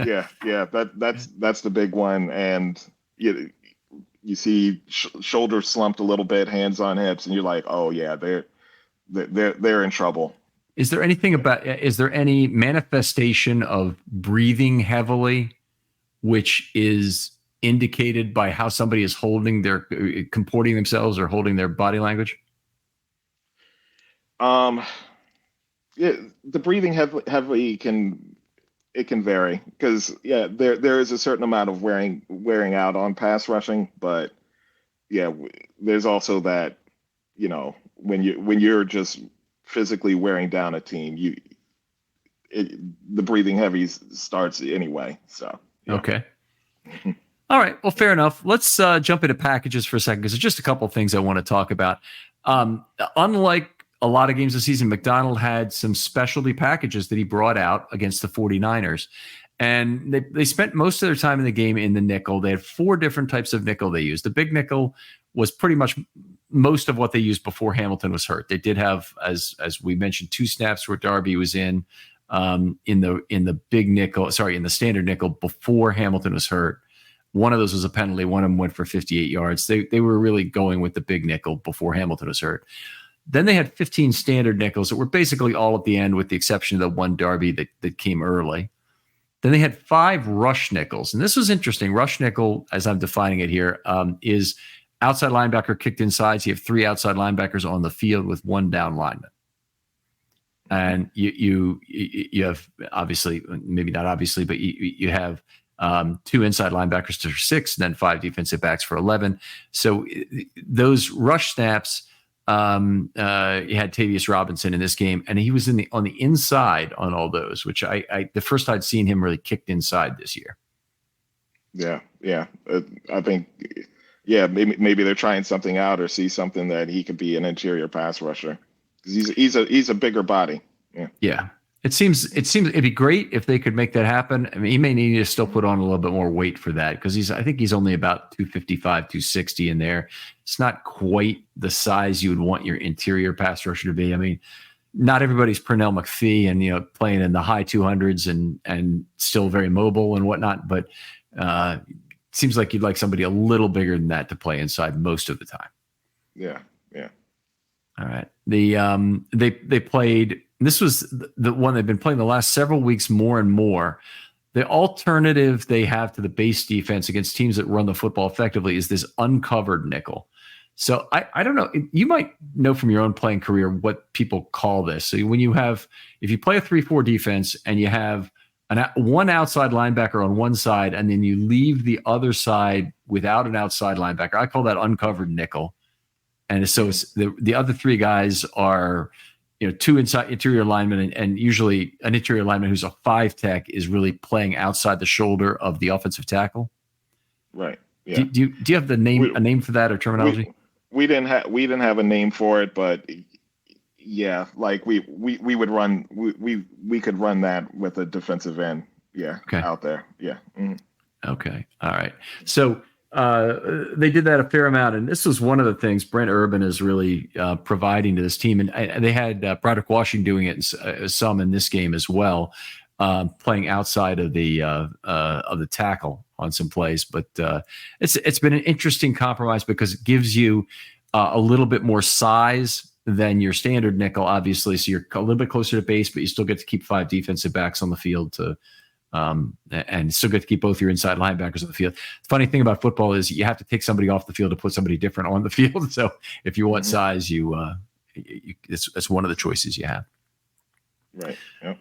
Yeah. That's the big one. And you see shoulders slumped a little bit, hands on hips, and you're like, oh yeah, they're in trouble. Is there any manifestation of breathing heavily, which is indicated by how somebody is comporting themselves or holding their body language? Yeah, the breathing heavily can vary, because there is a certain amount of wearing out on pass rushing, but there's also that, when you're just physically wearing down a team, the breathing heavy starts anyway. So okay. All right. Well, fair enough. Let's jump into packages for a second, because there's just a couple of things I want to talk about. Unlike a lot of games this season, McDonald had some specialty packages that he brought out against the 49ers. And they spent most of their time in the game in the nickel. They had 4 different types of nickel they used. The big nickel was pretty much most of what they used before Hamilton was hurt. They did have, as we mentioned, 2 snaps where Darby was in the big nickel, in the standard nickel before Hamilton was hurt. One of those was a penalty. One of them went for 58 yards. They were really going with the big nickel before Hamilton was hurt. Then they had 15 standard nickels that were basically all at the end, with the exception of the one Darby that came early. Then they had 5 rush nickels. And this was interesting. Rush nickel, as I'm defining it here, is outside linebacker kicked inside. So you have 3 outside linebackers on the field with 1 down lineman. And you have, obviously, maybe not obviously, but you have 2 inside linebackers for 6, and then 5 defensive backs for 11. So those rush snaps, you had Tavius Robinson in this game, and he was on the inside on all those, which I the first I'd seen him really kicked inside this year. Yeah. I think, maybe they're trying something out, or see something that he could be an interior pass rusher, because he's a bigger body. Yeah. It seems it'd be great if they could make that happen. I mean, he may need to still put on a little bit more weight for that, because I think he's only about 255, 260 in there. It's not quite the size you would want your interior pass rusher to be. I mean, not everybody's Pernell McPhee and playing in the high 200s and still very mobile and whatnot. But it seems like you'd like somebody a little bigger than that to play inside most of the time. Yeah. All right. They played. This was the one they've been playing the last several weeks more and more. The alternative they have to the base defense against teams that run the football effectively is this uncovered nickel. So I don't know. You might know from your own playing career what people call this. So when you have, if you play a 3-4 defense and you have one outside linebacker on one side, and then you leave the other side without an outside linebacker, I call that uncovered nickel. And so it's the other three guys are, two inside interior linemen, and usually an interior lineman who's a 5 tech is really playing outside the shoulder of the offensive tackle. Right. Yeah. Do you have a name for that or terminology? We didn't have a name for it, but yeah, like we would run we could run that with a defensive end. Yeah. Okay. Out there. Yeah. Mm-hmm. Okay. All right. So they did that a fair amount, and this was one of the things Brent Urban is really providing to this team, and they had Broderick Washington doing it some in this game as well, playing outside of the tackle on some plays. But it's been an interesting compromise because it gives you a little bit more size than your standard nickel, obviously. So you're a little bit closer to base, but you still get to keep 5 defensive backs on the field and still get to keep both your inside linebackers on the field. The funny thing about football is you have to take somebody off the field to put somebody different on the field. So if you want size, it's one of the choices you have. Right. Yep.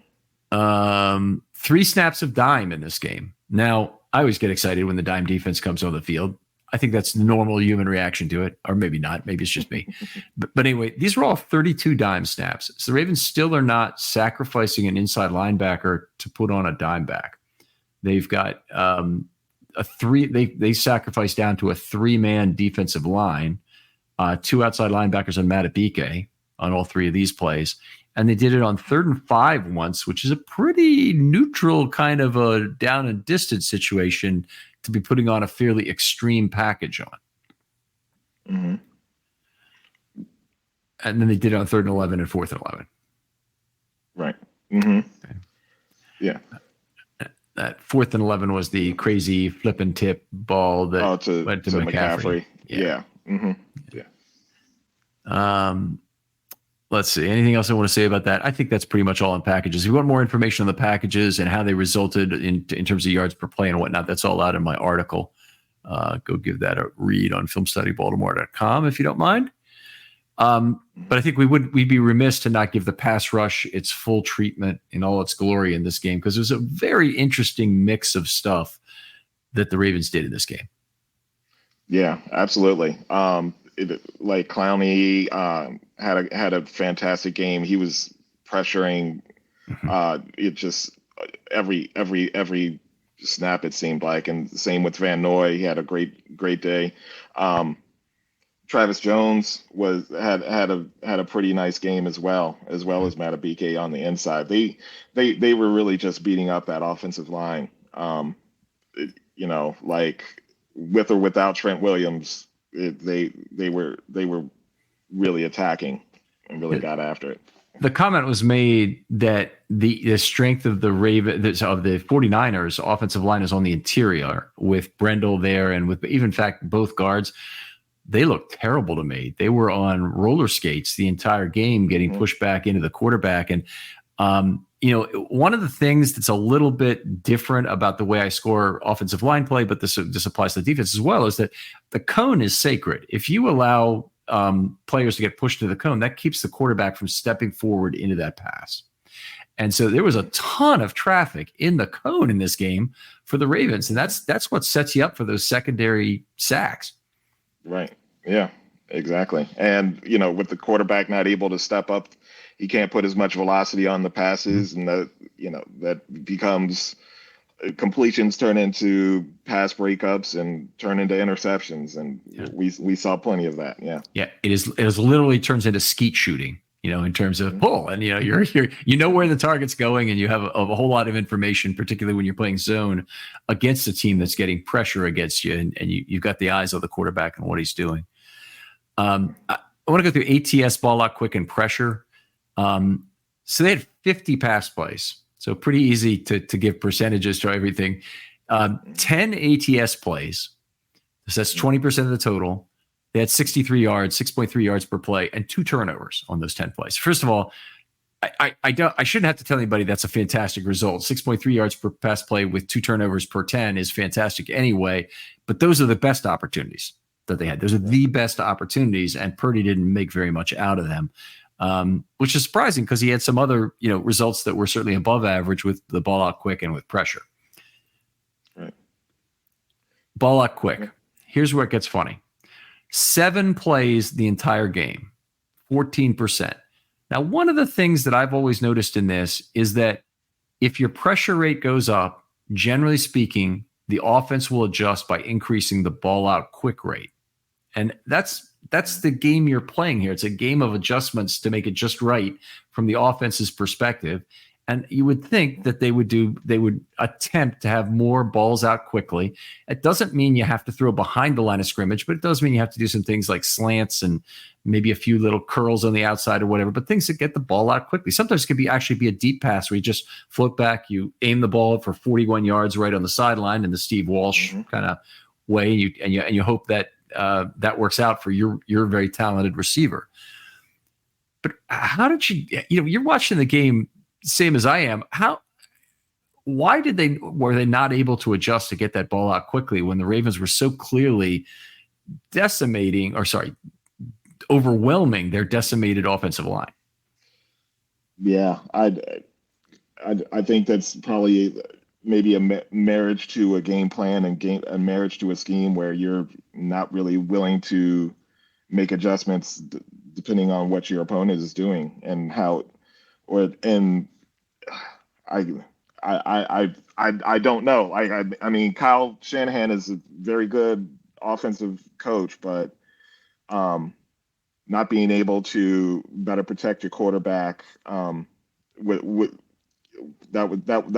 3 snaps of dime in this game. Now, I always get excited when the dime defense comes on the field. I think that's the normal human reaction to it, or maybe not. Maybe it's just me. But anyway, these were all 32 dime snaps. So the Ravens still are not sacrificing an inside linebacker to put on a dime back. They've got they sacrificed down to a 3-man defensive line, 2 outside linebackers on Matabike on all 3 of these plays. And they did it on 3rd and 5 once, which is a pretty neutral kind of a down and distance situation to be putting on a fairly extreme package on. Mm-hmm. And then they did it on 3rd and 11 and 4th and 11. Right. Mm-hmm. Okay. Yeah. That 4th and 11 was the crazy flip and tip ball that went to McCaffrey. Yeah. Mm-hmm. Yeah. Let's see. Anything else I want to say about that? I think that's pretty much all in packages. If you want more information on the packages and how they resulted in terms of yards per play and whatnot, that's all out in my article. Go give that a read on filmstudybaltimore.com if you don't mind. But I think we'd be remiss to not give the pass rush its full treatment in all its glory in this game, because it was a very interesting mix of stuff that the Ravens did in this game. Yeah, absolutely. Like Clowney had a fantastic game. He was pressuring it just every snap, it seemed like, and same with Van Noy. He had a great day. Travis Jones had a pretty nice game as well as Matabike on the inside. They were really just beating up that offensive line. Like with or without Trent Williams, they were really attacking and really got after it. The comment was made that the strength of the 49ers offensive line is on the interior, with Brendel there and with even in fact both guards. They looked terrible to me. They were on roller skates the entire game, getting pushed back into the quarterback. And one of the things that's a little bit different about the way I score offensive line play, but this applies to the defense as well, is that the cone is sacred. If you allow players to get pushed to the cone, that keeps the quarterback from stepping forward into that pass. And so there was a ton of traffic in the cone in this game for the Ravens, and that's what sets you up for those secondary sacks. Right. Yeah, exactly. And, with the quarterback not able to step up, he can't put as much velocity on the passes, and that becomes completions turn into pass breakups and turn into interceptions. And we saw plenty of that. Yeah. Yeah. It literally turns into skeet shooting, in terms of pull, and, you're where the target's going, and you have a whole lot of information, particularly when you're playing zone against a team that's getting pressure against you, and you've got the eyes of the quarterback and what he's doing. I want to go through ATS, ball out quick, and pressure. So they had 50 pass plays, so pretty easy to give percentages to everything. 10 ATS plays, so that's 20% of the total. They had 63 yards, 6.3 yards per play, and 2 turnovers on those 10 plays. First of all, I shouldn't have to tell anybody that's a fantastic result. 6.3 yards per pass play with 2 turnovers per 10 is fantastic anyway, but those are the best opportunities. that they had. Those are the best opportunities, and Purdy didn't make very much out of them, which is surprising because he had some other, results that were certainly above average with the ball out quick and with pressure. Right. Ball out quick. Here's where it gets funny. 7 plays the entire game, 14%. Now, one of the things that I've always noticed in this is that if your pressure rate goes up, generally speaking, the offense will adjust by increasing the ball out quick rate. And that's the game you're playing here. It's a game of adjustments to make it just right from the offense's perspective. And you would think that they would attempt to have more balls out quickly. It doesn't mean you have to throw behind the line of scrimmage, but it does mean you have to do some things like slants and maybe a few little curls on the outside or whatever, but things that get the ball out quickly. Sometimes it can actually be a deep pass where you just float back, you aim the ball for 41 yards right on the sideline in the Steve Walsh kind of way, and you hope that that works out for your very talented receiver. But how did you're watching the game same as I am. Why were they not able to adjust to get that ball out quickly when the Ravens were so clearly overwhelming their decimated offensive line? Yeah, I think that's probably maybe a marriage to a game plan and a marriage to a scheme where you're not really willing to make adjustments depending on what your opponent is doing and I don't know. I mean, Kyle Shanahan is a very good offensive coach, but not being able to better protect your quarterback, that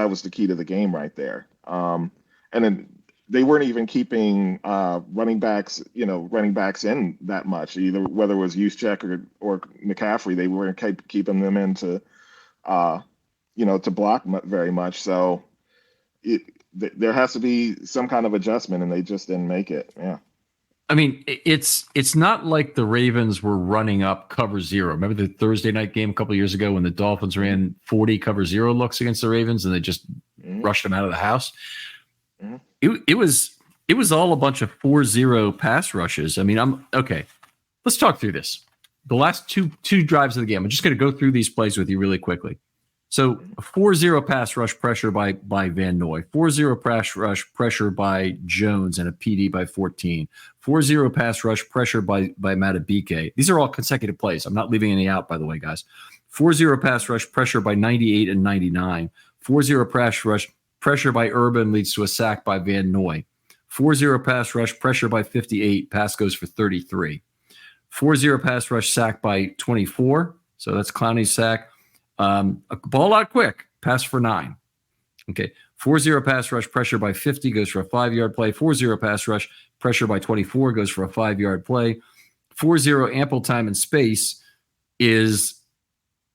was the key to the game right there. And then they weren't even keeping running backs in that much, either whether it was Juszczyk or McCaffrey. They weren't keeping them in to block very much. So there has to be some kind of adjustment, and they just didn't make it. Yeah. I mean, it's not like the Ravens were running up cover zero. Remember the Thursday night game a couple of years ago when the Dolphins ran 40 cover zero looks against the Ravens and they just rushed them out of the house? It was all a bunch of 4-0 pass rushes. I mean, okay. Let's talk through this. The last two drives of the game. I'm just going to go through these plays with you really quickly. So a 4-0 pass rush pressure by Van Noy, 4-0 pass rush pressure by Jones and a PD by 14, 4-0 pass rush pressure by Matabike. These are all consecutive plays. I'm not leaving any out, by the way, guys. 4-0 pass rush pressure by 98 and 99. 4-0 pass rush pressure by Urban leads to a sack by Van Noy. 4-0 pass rush pressure by 58. Pass goes for 33. 4-0 pass rush sack by 24. So that's Clowney's sack. A ball out quick, pass for 9. Okay. 4-0 pass rush pressure by 50 goes for a 5-yard play. 4-0 pass rush pressure by 24 goes for a 5-yard play. 4-0 ample time and space is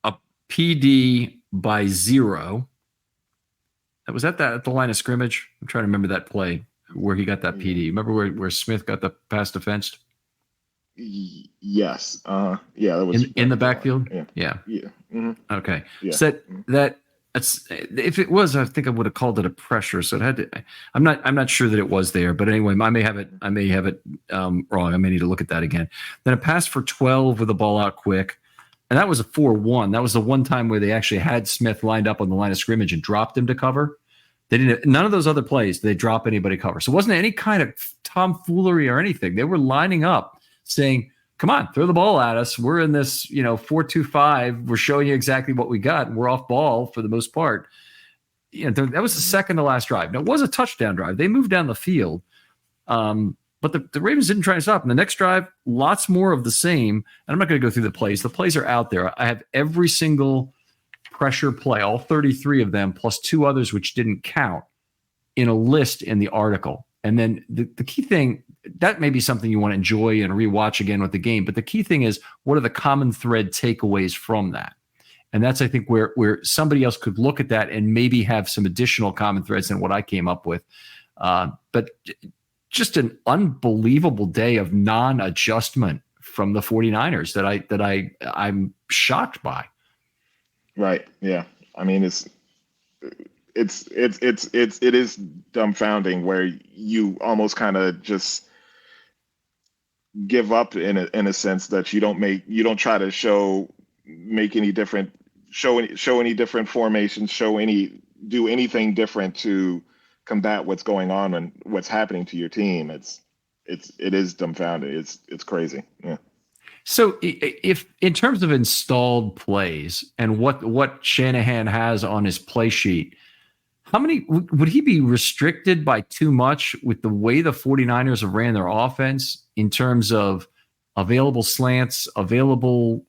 a PD by 0. That was at the line of scrimmage. I'm trying to remember that play where he got that PD. Remember where Smith got the pass defensed? Yes. Yeah. That was in the backfield. Yeah. Mm-hmm. Okay. Yeah. So that's if it was, I think I would have called it a pressure. So it had to. I'm not sure that it was there, but anyway, I may have it wrong. I may need to look at that again. Then a pass for 12 with the ball out quick, and that was a 4-1. That was the one time where they actually had Smith lined up on the line of scrimmage and dropped him to cover. They didn't. None of those other plays did they drop anybody cover. So it wasn't any kind of tomfoolery or anything. They were lining up, saying, come on, throw the ball at us. We're in this, 4-2-5. We're showing you exactly what we got. And we're off ball for the most part. That was the second to last drive. Now, it was a touchdown drive. They moved down the field. But the Ravens didn't try to stop. And the next drive, lots more of the same. And I'm not going to go through the plays. The plays are out there. I have every single pressure play, all 33 of them, plus 2 others which didn't count, in a list in the article. And then the key thing, that may be something you want to enjoy and rewatch again with the game. But the key thing is, what are the common thread takeaways from that? And that's, I think, where somebody else could look at that and maybe have some additional common threads than what I came up with. But just an unbelievable day of non-adjustment from the 49ers that I'm shocked by. Right. Yeah. I mean, it is dumbfounding where you almost kind of just give up in a sense that you don't try to make any different show any different formations, do anything different to combat what's going on and what's happening to your team. It is dumbfounding. It's crazy. Yeah. So, if in terms of installed plays and what Shanahan has on his play sheet, how many would he be restricted by too much with the way the 49ers have ran their offense in terms of available slants, available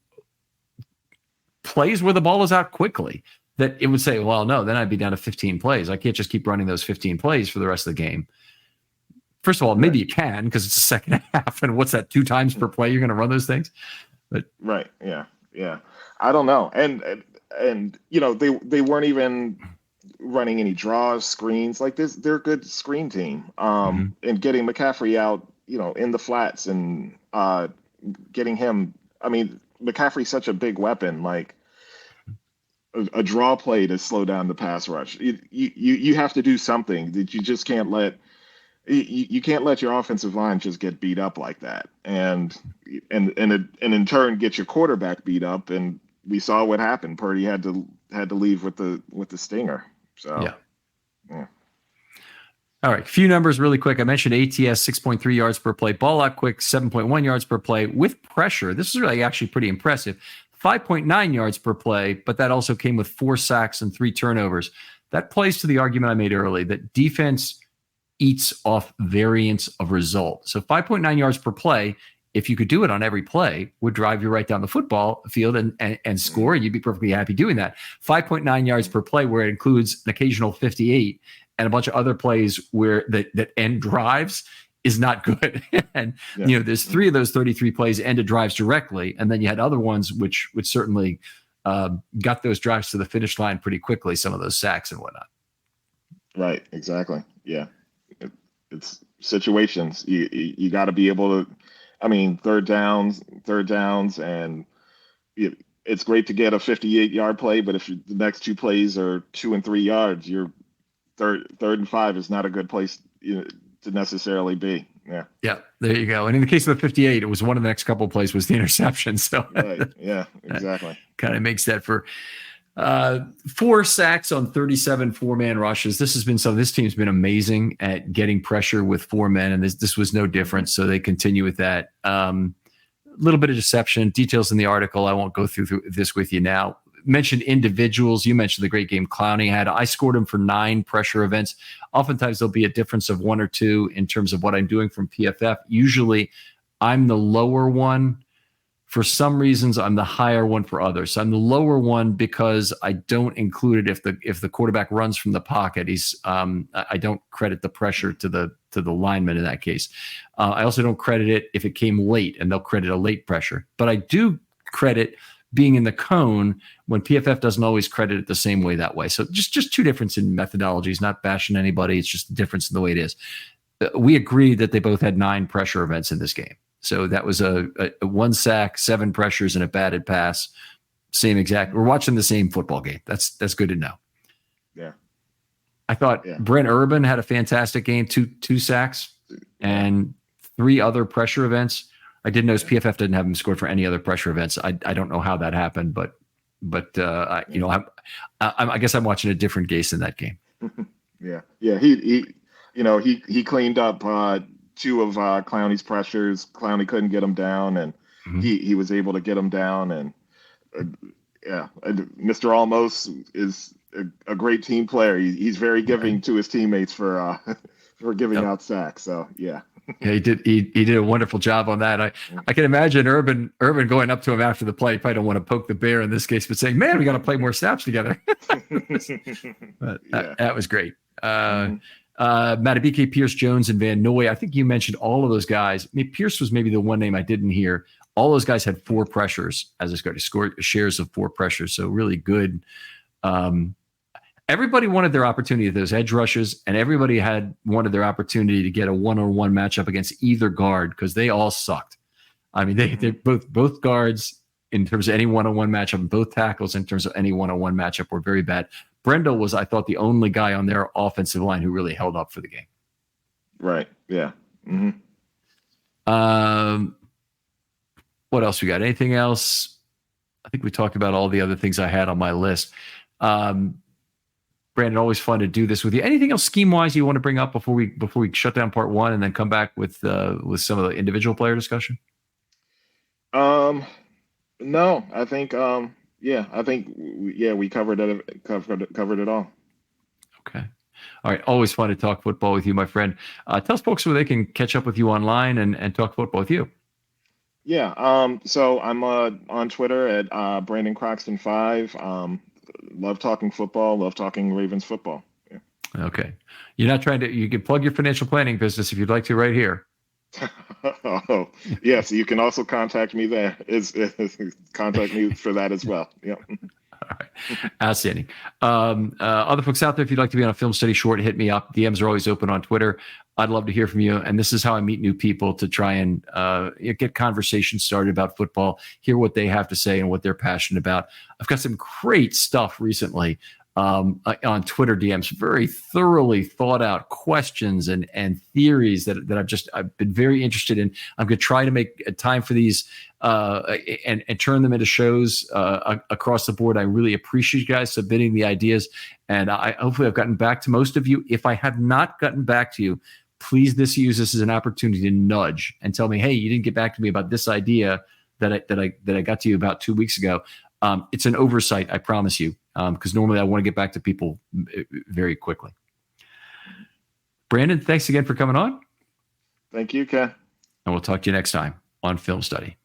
plays where the ball is out quickly? That it would say, well, no, then I'd be down to 15 plays. I can't just keep running those 15 plays for the rest of the game. First of all, maybe you can because it's the second half, and what's that? 2 times per play you're going to run those things. But right, yeah. I don't know, and they weren't even running any draws, screens like this. They're a good screen team. And getting McCaffrey out, in the flats and getting him. I mean, McCaffrey's such a big weapon. Like a draw play to slow down the pass rush. You have to do something that you just can't let. You can't let your offensive line just get beat up like that, and in turn get your quarterback beat up. And we saw what happened. Purdy had to leave with the stinger. So yeah. All right, a few numbers really quick. I mentioned ATS 6.3 yards per play, ball out quick 7.1 yards per play with pressure. This is really actually pretty impressive. 5.9 yards per play, but that also came with 4 sacks and 3 turnovers. That plays to the argument I made early that defense eats off variance of result. So 5.9 yards per play, if you could do it on every play, would drive you right down the football field and score, and you'd be perfectly happy doing that. 5.9 yards per play, where it includes an occasional 58 and a bunch of other plays where that end drives, is not good. And there's 3 of those 33 plays ended drives directly, and then you had other ones which certainly got those drives to the finish line pretty quickly. Some of those sacks and whatnot. Right. Exactly. Yeah. It's situations. You got to be able to. I mean, third downs, and it's great to get a 58-yard play, but if the next 2 plays are 2 and 3 yards, your third and 5 is not a good place to necessarily be. Yeah, there you go. And in the case of the 58, it was one of the next couple of plays was the interception. So right, yeah, exactly. Kind of makes that for 4 sacks on 37 4-man rushes. This team's been amazing at getting pressure with 4 men, and this was no different. So they continue with that. A little bit of deception, details in the article. I won't go through this with you now. Mentioned individuals. You mentioned the great game Clowney had. I scored him for 9 pressure events. Oftentimes there'll be a difference of 1 or 2 in terms of what I'm doing from PFF. Usually I'm the lower one. For some reasons, I'm the higher one for others. So I'm the lower one because I don't include it if the quarterback runs from the pocket. I don't credit the pressure to the lineman in that case. I also don't credit it if it came late, and they'll credit a late pressure. But I do credit being in the cone when PFF doesn't always credit it the same way that way. So just 2 difference in methodologies, not bashing anybody. It's just a difference in the way it is. We agreed that they both had 9 pressure events in this game. So that was a 1 sack, 7 pressures, and a batted pass. Same exact. We're watching the same football game. That's good to know. Yeah. I thought Brent Urban had a fantastic game, 2 sacks and 3 other pressure events. I didn't notice PFF didn't have him scored for any other pressure events. I don't know how that happened, but I guess I'm watching a different Gase in that game. Yeah. He cleaned up 2 of Clowney's pressures. Clowney couldn't get him down, and he was able to get him down. And Mr. Almos is a great team player. He's very giving to his teammates for giving out sacks. So yeah. Yeah, he did a wonderful job on that. I can imagine Urban going up to him after the play. Probably don't want to poke the bear in this case, but saying, "Man, we got to play more snaps together." But that was great. Matabike, Pierce, Jones, and Van Noy. I think you mentioned all of those guys. I mean, Pierce was maybe the one name I didn't hear. All those guys had 4 pressures as a score. He scored shares of 4 pressures, so really good. Everybody wanted their opportunity at those edge rushes, and everybody wanted their opportunity to get a 1-on-1 matchup against either guard because they all sucked. I mean, they both guards in terms of any 1-on-1 matchup, and both tackles in terms of any 1-on-1 matchup were very bad. Brendel was, I thought, the only guy on their offensive line who really held up for the game. Right. Yeah. Mm-hmm. Um, what else we got? Anything else? I think we talked about all the other things I had on my list. Um, Brandon, always fun to do this with you. Anything else scheme wise you want to bring up before we shut down part one and then come back with some of the individual player discussion? Um, no, I think yeah, I think yeah, we covered it all. Okay. All right. Always fun to talk football with you, my friend. Tell folks where they can catch up with you online and talk football with you. Yeah, so I'm on Twitter at Brandon Croxton 5. Love talking football, love talking Ravens football. Yeah. Okay. You're not trying to, you can plug your financial planning business if you'd like to right here. Oh, yes, you can also contact me there. Contact me for that as well. Yeah. All right. Outstanding. Other folks out there, if you'd like to be on a film study short, hit me up. DMs are always open on Twitter. I'd love to hear from you. And this is how I meet new people to try and get conversations started about football, hear what they have to say and what they're passionate about. I've got some great stuff recently on Twitter DMs, very thoroughly thought out questions and theories that I've been very interested in. I'm going to try to make time for these and turn them into shows across the board. I really appreciate you guys submitting the ideas, and hopefully I've gotten back to most of you. If I have not gotten back to you, please use this as an opportunity to nudge and tell me, hey, you didn't get back to me about this idea that I got to you about 2 weeks ago. It's an oversight, I promise you, because normally I want to get back to people very quickly. Brandon, thanks again for coming on. Thank you, Ken. And we'll talk to you next time on Film Study.